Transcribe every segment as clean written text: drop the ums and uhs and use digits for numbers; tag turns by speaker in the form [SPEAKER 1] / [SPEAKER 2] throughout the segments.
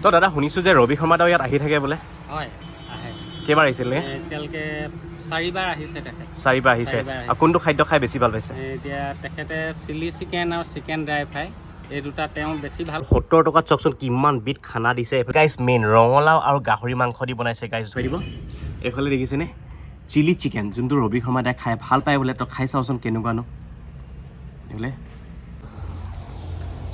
[SPEAKER 1] তো দাদা শুনিছোঁ যে ৰবি শৰ্মা দাও ইয়াত আহি থাকে বোলে
[SPEAKER 2] হয় আহে
[SPEAKER 1] কেইবাৰ আহিছিলে
[SPEAKER 2] এতিয়ালৈকে 4বাৰ আহিছে তেখেত
[SPEAKER 1] 4বাৰ আহিছে আৰু কোনটো খাদ্য খাই বেছি ভাল পাইছে
[SPEAKER 2] এতিয়া তেখেতে চিলি চিকেন আৰু চিকেন ড্ৰাই ফ্ৰাই এই দুটা তেওঁ বেছি ভাল
[SPEAKER 1] 70 টকাত চাওকচোন কিমান বিধ খানা দিছে গাইজ মেইন ৰঙালাও আৰু গাহৰি মাংস দি বনাইছে গাইজ থৈ দিব এইফালে দেখিছেনে চিলি চিকেন যোনটো ৰবি শৰ্মা দাই খাই ভাল পায় বোলে তো খাই চাওচোন কেনেকুৱানো এইফালে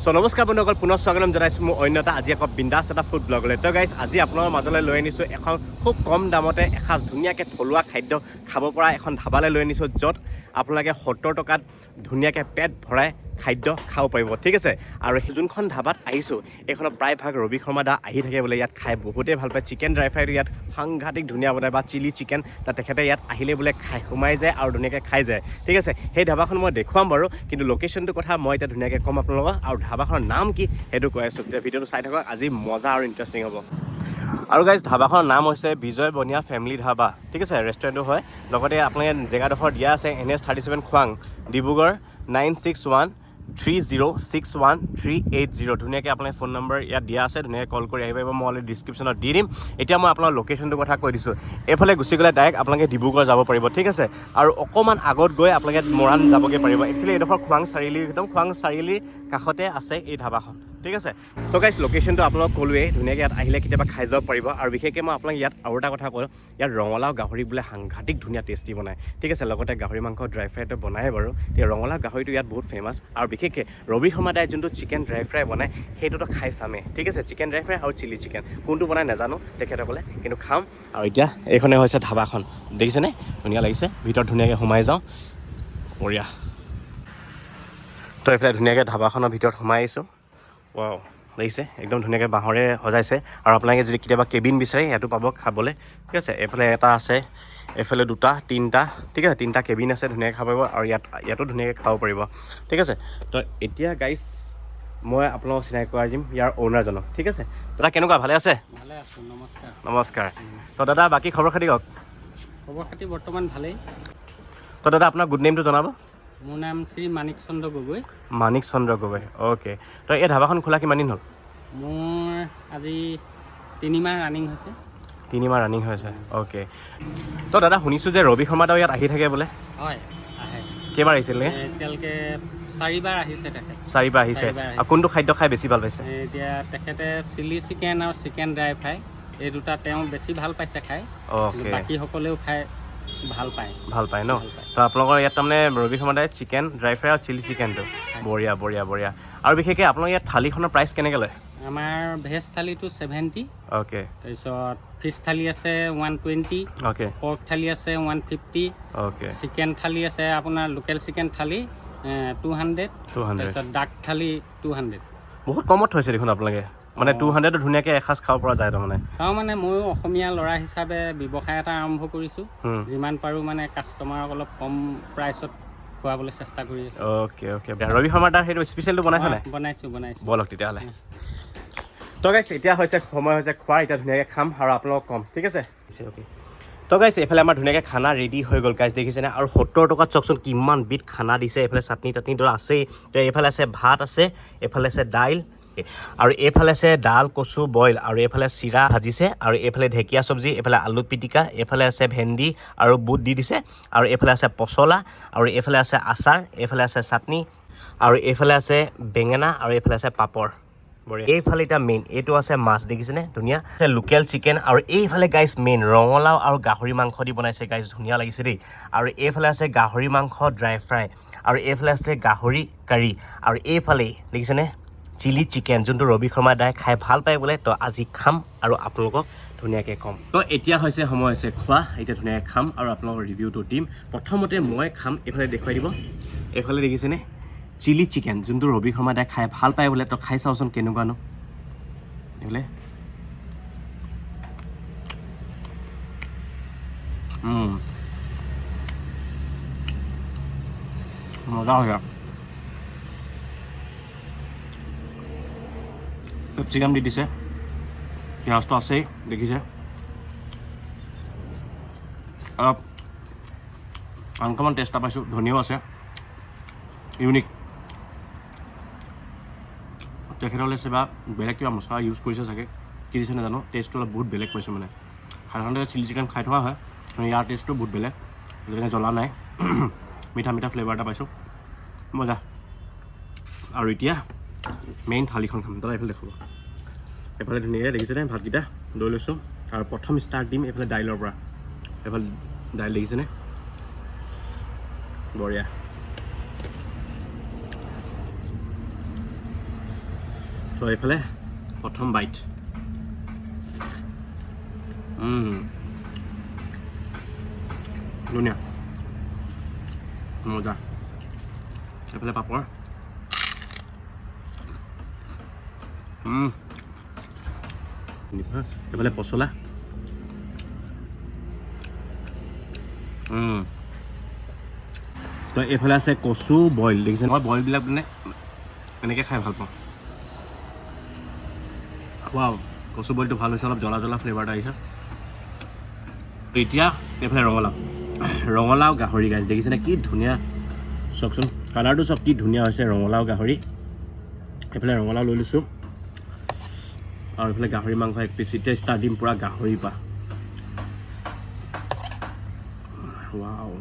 [SPEAKER 1] সো নমস্কাৰ বন্ধুসকল পুনৰ স্বাগতম জনাইছোঁ মোৰ অন্য এটা আজি আকৌ বিন্দাছ এটা ফুড ব্লগলৈ তো গাইজ আজি আপোনালোকৰ মাজলৈ লৈ আনিছোঁ এখন খুব কম দামতে এসাঁজ ধুনীয়াকৈ থলুৱা খাদ্য খাব পৰা এখন ধাবালৈ লৈ আনিছোঁ য'ত আপোনালোকে 70 টকাত ধুনীয়াকৈ পেট ভৰাই খাদ্য খাব পাৰিব ঠিক আছে আৰু যোনখন ধাবাত আহিছোঁ এইখনত প্ৰায়ভাগ ৰবি শৰ্মা দা আহি থাকে বোলে ইয়াত খাই বহুতেই ভাল পায় চিকেন ড্ৰাই ফ্ৰাইটো ইয়াত সাংঘাতিক ধুনীয়া বনায় বা চিলি চিকেন তাত তেখেতে ইয়াত আহিলে বোলে খাই সোমাই যায় আৰু ধুনীয়াকৈ খাই যায় ঠিক আছে সেই ধাবাখন মই দেখুৱাম বাৰু কিন্তু লোকেশ্যনটোৰ কথা মই এতিয়া ধুনীয়াকৈ ক'ম আপোনালোকক আৰু ধাবাখনৰ নাম কি সেইটো কৈ আছোঁ তেতিয়া ভিডিঅ'টো চাই থাকক আজি মজা আৰু ইণ্টাৰেষ্টিং হ'ব আৰু গাইজ ধাবাখনৰ নাম হৈছে বিজয় বনিয়া ফেমিলি ধাবা ঠিক আছে ৰেষ্টুৰেণ্টটো হয় লগতে আপোনালোকে জেগাডোখৰ দিয়া আছে NH 37 খোৱাং ডিব্ৰুগড় 9613061380 ধুনীয়াকৈ আপোনাৰ ফোন নম্বৰ ইয়াত দিয়া আছে ধুনীয়াকৈ কল কৰি আহিব মই অলৰেডি ডিছক্ৰিপশ্যনত দি দিম এতিয়া মই আপোনাৰ লোকেশ্যনটোৰ কথা কৈ দিছোঁ এইফালে গুচি গ'লে ডাইৰেক্ট আপোনালোকে ডিব্ৰুগড় যাব পাৰিব ঠিক আছে আৰু অকণমান আগত গৈ আপোনালোকে মৰাণ যাবগৈ পাৰিব একচুৱেলি এইডোখৰ খোৱাং চাৰিআলি একদম খোৱাং চাৰিআলিৰ কাষতে আছে এই ধাবাখন ঠিক আছে তো গাইজ লোকেশ্যনটো আপোনালোক ক'লোৱেই ধুনীয়াকৈ ইয়াত আহিলে কেতিয়াবা খাই যাব পাৰিব আৰু বিশেষকৈ মই আপোনাক ইয়াত আৰু এটা কথা কওঁ ইয়াত ৰঙালাও গাহৰি বোলে সাংঘাতিক ধুনীয়া টেষ্টি বনায় ঠিক আছে লগতে গাহৰি মাংস ড্ৰাই ফ্ৰাইটো বনায় বাৰু এতিয়া ৰঙালাও গাহৰিটো ইয়াত বহুত ফেমাছ আৰু বিশেষকৈ ৰবি শৰ্মা দাই যোনটো চিকেন ড্ৰাই ফ্ৰাই বনায় সেইটোতো খাই চামেই ঠিক আছে চিকেন ড্ৰাই ফ্ৰাই আৰু চিলি চিকেন কোনটো বনাই নাজানো তেখেতসকলে কিন্তু খাম আৰু এতিয়া এইখনে হৈছে ধাবাখন দেখিছেনে ধুনীয়া লাগিছে ভিতৰত ধুনীয়াকৈ সোমাই যাওঁ বঢ়িয়া তো এইফালে ধুনীয়াকৈ ধাবাখনৰ ভিতৰত সোমাই আহিছোঁ ৱাও লাগিছে একদম ধুনীয়াকৈ বাঁহৰে সজাইছে আৰু আপোনালোকে যদি কেতিয়াবা কেবিন বিচাৰে ইয়াতো পাব খাবলৈ ঠিক আছে এইফালে এটা আছে এইফালে দুটা তিনিটা ঠিক আছে তিনিটা কেবিন আছে ধুনীয়াকৈ খাব পাৰিব আৰু ইয়াতো ধুনীয়াকৈ খাব পাৰিব ঠিক আছে তো এতিয়া গাইজ মই আপোনালোকক চিনাকি কৰাই দিম ইয়াৰ অ'নাৰজনক ঠিক আছে দাদা কেনেকুৱা ভালে আছে
[SPEAKER 2] ভালে আছোঁ নমস্কাৰ
[SPEAKER 1] নমস্কাৰ তো দাদা বাকী খবৰ খাতি কওক
[SPEAKER 2] খবৰ খাতি বৰ্তমান ভালেই
[SPEAKER 1] তো দাদা আপোনাৰ গুড নেমটো জনাব
[SPEAKER 2] মোৰ নাম শ্ৰী মাণিক চন্দ্ৰ গগৈ
[SPEAKER 1] মাণিক চন্দ্ৰ গগৈ অ'কে তো এই ধাবাখন খোলা কিমান দিন হ'ল
[SPEAKER 2] মোৰ আজি 3 মাহ ৰানিং হৈছে
[SPEAKER 1] 3 মাহ ৰানিং হৈছে অ'কে তো দাদা শুনিছোঁ যে ৰবি শৰ্মা দাও ইয়াত আহি থাকে বোলে
[SPEAKER 2] হয় আহে
[SPEAKER 1] কেইবাৰ আহিছিল
[SPEAKER 2] এতিয়ালৈকে 4বাৰ আহিছে তেখেত
[SPEAKER 1] 4বাৰ আহিছে আৰু কোনটো খাদ্য খাই বেছি ভাল পাইছে
[SPEAKER 2] এতিয়া তেখেতে চিলি চিকেন আৰু চিকেন ড্ৰাই ফ্ৰাই এই দুটা তেওঁ বেছি ভাল পাইছে খাই
[SPEAKER 1] অ'কে
[SPEAKER 2] বাকীসকলেও খাই ভাল পায়
[SPEAKER 1] ন তো আপোনালোকৰ ইয়াত তাৰমানে ৰবি শৰ্মা দাই চিকেন ড্ৰাই ফ্ৰাই আৰু চিলি চিকেনটো বঢ়িয়া বঢ়িয়া বঢ়িয়া আৰু বিশেষকৈ আপোনালোকৰ ইয়াত থালিখনৰ প্ৰাইচ কেনেকৈ লয়
[SPEAKER 2] আমাৰ ভেজ থালিটো 70
[SPEAKER 1] অ'কে
[SPEAKER 2] তাৰপিছত ফিছ থালি আছে 120
[SPEAKER 1] অ'কে
[SPEAKER 2] পৰ্ক থালি আছে 150
[SPEAKER 1] অ'কে
[SPEAKER 2] চিকেন থালি আছে আপোনাৰ লোকেল চিকেন থালি 200 তাৰপিছত ডাক থালি 200
[SPEAKER 1] বহুত কমত থৈছে দেখোন আপোনালোকে মানে 200 ধুনীয়াকৈ এসাঁজ খাব পৰা যায় তাৰমানে
[SPEAKER 2] মানে ময়ো অসমীয়া ল'ৰা হিচাপে ব্যৱসায় এটা আৰম্ভ কৰিছোঁ যিমান পাৰোঁ মানে কাষ্টমাৰক অলপ কম প্ৰাইচত খুৱাবলৈ চেষ্টা কৰি আছোঁ
[SPEAKER 1] অ'কে অ'কে ৰবি শৰ্মা দাৰ সেইটো স্পেচিয়েলটো বনাইছে নাই
[SPEAKER 2] বনাইছোঁ
[SPEAKER 1] বলক তেতিয়াহ'লে তো গাইছ এতিয়া সময় হৈছে খোৱাৰ এতিয়া ধুনীয়াকৈ খাম আৰু আপোনালোকক কম ঠিক আছে অ'কে তো গাইছ এইফালে আমাৰ ধুনীয়াকৈ খানা ৰেডি হৈ গ'ল গাইছ দেখিছেনে আৰু 70 টকাত চাওকচোন কিমান বিধ খানা দিছে এইফালে চাটনি তাটনিটো আছেই তো এইফালে আছে ভাত আছে এইফালে আছে দাইল আৰু এইফালে আছে ডাল কচু বইল আৰু এইফালে চিৰা ভাজিছে আৰু এইফালে ঢেকীয়া চব্জি এইফালে আলু পিটিকা এইফালে আছে ভেন্দি আৰু বুট দি দিছে আৰু এইফালে আছে পচলা আৰু এইফালে আছে আচাৰ এইফালে আছে চাটনি আৰু এইফালে আছে বেঙেনা আৰু এইফালে আছে পাপৰ এইফালে এতিয়া মেইন এইটো আছে মাছ দেখিছেনে ধুনীয়া লোকেল চিকেন আৰু এইফালে গাইজ মেইন ৰঙালাও আৰু গাহৰি মাংস দি বনাইছে গাইজ ধুনীয়া লাগিছে দেই আৰু এইফালে আছে গাহৰি মাংস ড্ৰাই ফ্ৰাই আৰু এইফালে আছে গাহৰি কাৰী আৰু এইফালে দেখিছেনে চিলি চিকেন যোনটো ৰবি শৰ্মা দাই খাই ভাল পায় বোলে তো আজি খাম আৰু আপোনালোকক ধুনীয়াকৈ ক'ম তো এতিয়া সময় হৈছে খোৱা এতিয়া ধুনীয়াকৈ খাম আৰু আপোনালোকৰ ৰিভিউটো দিম প্ৰথমতে মই খাম এইফালে দেখুৱাই দিব এইফালে দেখিছেনে চিলি চিকেন যোনটো ৰবি শৰ্মা দাই খাই ভাল পায় বোলে তো খাই চাওচোন কেনেকুৱানো এইফালে মজা হয় কেপচিকাম দি দিছে পিঁয়াজটো আছেই দেখিছে অলপ আনকমন টেষ্ট এটা পাইছোঁ ধনিয়াও আছে ইউনিক তেখেতসকলে কিবা বেলেগ কিবা মছলা ইউজ কৰিছে চাগে কি দিছে নাজানো টেষ্টটো অলপ বহুত বেলেগ পাইছোঁ মানে সাধাৰণতে চিলি চিকেন খাই থকা হয় ইয়াৰ টেষ্টটো বহুত বেলেগ যেনেকৈ জ্বলা নাই মিঠা মিঠা ফ্লেভাৰ এটা পাইছোঁ মজা আৰু এতিয়া মেইন থালিখন খাম দাদা এইফালে দেখুৱাব এইফালে ধুনীয়াকৈ দেখিছেনে ভাতকেইটা লৈ লৈছোঁ আৰু প্ৰথম ষ্টাৰ্ট দিম এইফালে দাইলৰ পৰা এইফালে দাইল দেখিছেনে বঢ়িয়া তো এইফালে প্ৰথম বাইট ধুনীয়া মজা এইফালে পাপৰ এইফালে পচলা তো এইফালে আছে কচু বইল দেখিছে মই বইলবিলাক মানে এনেকৈ খাই ভাল পাওঁ ৱাও কচু বইলটো ভাল হৈছে অলপ জ্বলা জ্বলা ফ্লেভাৰ এটা আহিছে এতিয়া এইফালে ৰঙালাও গাহৰি গাইছ দেখিছেনে কি ধুনীয়া চাওকচোন কালাৰটো চব কি ধুনীয়া হৈছে ৰঙালাও গাহৰি এইফালে ৰঙালাও লৈ লৈছোঁ আৰু এইফালে গাহৰি মাংস এক পিচ এতিয়া ষ্টাৰ্ট দিম পূৰা গাহৰিৰ পৰা ৱাও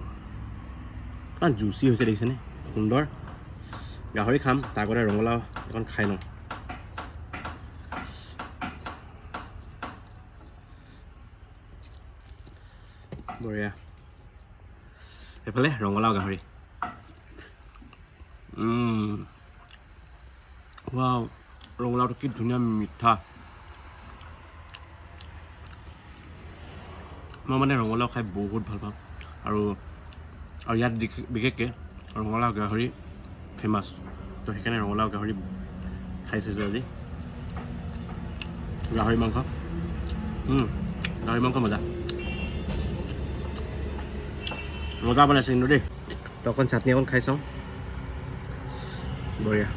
[SPEAKER 1] ইমান জুচি হৈছে দেখিছেনে সুন্দৰ গাহৰি খাম তাৰ আগতে ৰঙালাও এখন খাই লওঁ বঢ়িয়া এইফালে ৰঙালাও গাহৰি ৱাও ৰঙালাওটো কি ধুনীয়া মিঠা মই মানে ৰঙালাও খাই বহুত ভাল পাওঁ আৰু ইয়াত বিশেষকৈ ৰঙালাও গাহৰি ফেমাছ তো সেইকাৰণে ৰঙালাও গাহৰি খাই চাইছোঁ আজি গাহৰি মাংস মজা বনাইছে কিন্তু দেই তো অকণ চাটনি অকণ খাই চাওঁ বঢ়িয়া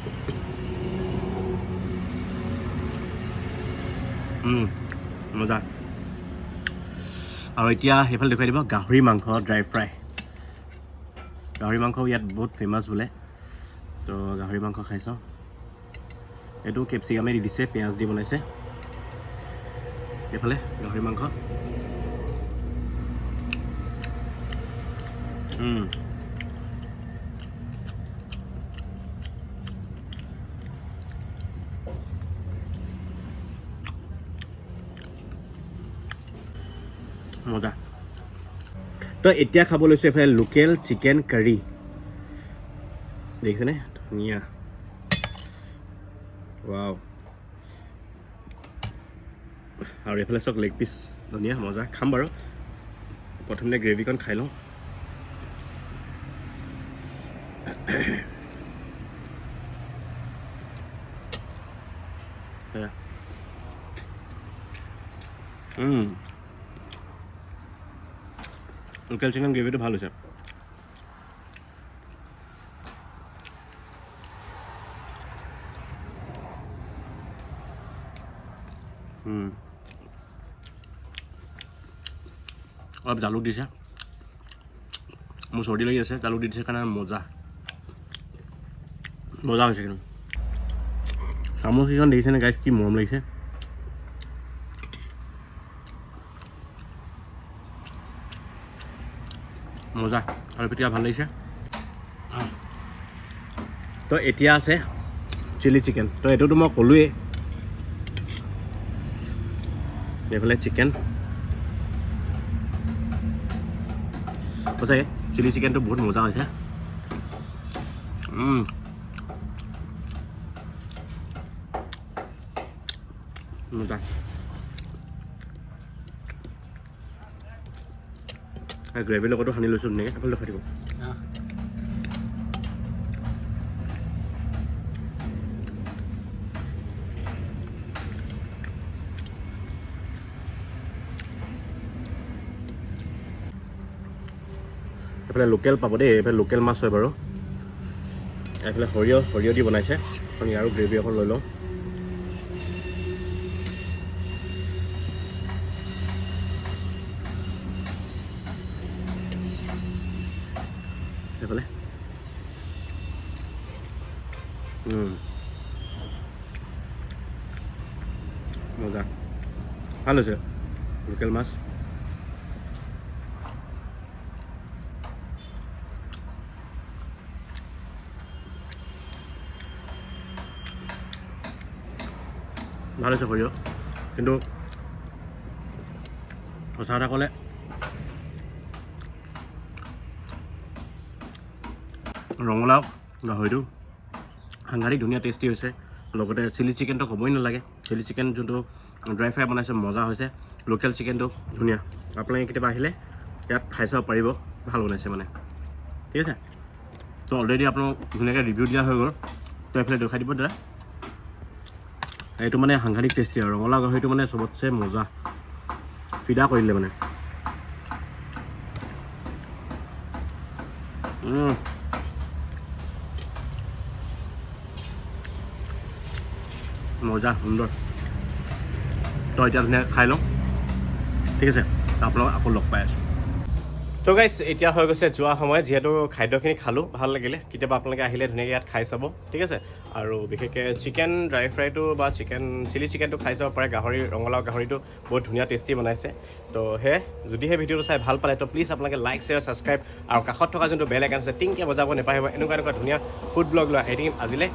[SPEAKER 1] মজা আৰু এতিয়া সেইফালে দেখুৱাই দিব গাহৰি মাংস ড্ৰাই ফ্ৰাই গাহৰি মাংস ইয়াত বহুত ফেমাছ বোলে তো গাহৰি মাংস খাই চাওঁ এইটো কেপচিকামে দি দিছে পিঁয়াজ দি বনাইছে এইফালে গাহৰি মাংস মজা তো এতিয়া খাব লৈছোঁ এইফালে লোকেল চিকেন কাৰী দেখিছেনে ধুনীয়া ৱাও আৰু এইফালে চাওক লেগ পিচ ধুনীয়া মজা খাম বাৰু প্ৰথমতে গ্ৰেভিকণ খাই লওঁ লোকেল চিকেন গ্ৰেভিটো ভাল হৈছে অলপ জালুক দিছে মোৰ চৰ্দি লাগি আছে জালুক দি দিছে কাৰণে মজা হৈছে কিন্তু চামুচ কেইখন দেখিছেনে গাইছ কি মৰম লাগিছে মজা আৰু পিটিকা ভাল লাগিছে তো এতিয়া আছে চিলি চিকেন তো এইটোতো মই ক'লোৱেই এইফালে চিকেন সঁচাকৈ চিলি চিকেনটো বহুত মজা হৈছে মজা গ্ৰেভিৰ লগতো সানি লৈছোঁ ধুনীয়াকৈ এইফালে দেখাই দিব এইফালে লোকেল পাব দেই এইফালে লোকেল মাছ হয় বাৰু এইফালে সৰিয়হ দি বনাইছে এখন ইয়াৰো গ্ৰেভি এখন লৈ লওঁ এইফালে মজা ভাল হৈছে লোকেল মাছ ভাল হৈছে সৰিয়হ কিন্তু সঁচা কথা ক'লে ৰঙালাও গাহৰিটো সাংঘাতিক ধুনীয়া টেষ্টি হৈছে লগতে চিলি চিকেনটো ক'বই নালাগে চিলি চিকেন যোনটো ড্ৰাই ফ্ৰাই বনাইছে মজা হৈছে লোকেল চিকেনটো ধুনীয়া আপোনালোকে কেতিয়াবা আহিলে ইয়াত খাই চাব পাৰিব ভাল বনাইছে মানে ঠিক আছে তো অলৰেডি আপোনাক ধুনীয়াকৈ ৰিভিউ দিয়া হৈ গ'ল তো এইফালে দেখাই দিব দাদা এইটো মানে সাংঘাতিক টেষ্টি আৰু ৰঙালাও গাহৰিটো মানে চবতছে মজা ফিদা কৰিলে মানে মজা সুন্দৰ তো এতিয়া ধুনীয়াকৈ খাই লওঁ ঠিক আছে আপোনালোক আকৌ লগ পাই আছোঁ তো গাইছ এতিয়া হৈ গৈছে যোৱা সময় যিহেতু খাদ্যখিনি খালোঁ ভাল লাগিলে কেতিয়াবা আপোনালোকে আহিলে ধুনীয়াকৈ ইয়াত খাই চাব ঠিক আছে আৰু বিশেষকৈ চিকেন ড্ৰাই ফ্ৰাইটো বা চিকেন চিলি চিকেনটো খাই চাব পাৰে ৰঙালাও গাহৰিটো বহুত ধুনীয়া টেষ্টি বনাইছে তো সেয়ে যদিহে ভিডিঅ'টো চাই ভাল পালে তো প্লিজ আপোনালোকে লাইক শ্বেয়াৰ ছাবস্ক্ৰাইব আৰু কাষত থকা যোনটো বেল আইকন আছে টিংকৈ বজাব নাপাহৰিব এনেকুৱা ধুনীয়া ফুড ব্লগ লৈ আহি থাকিম আজিলৈ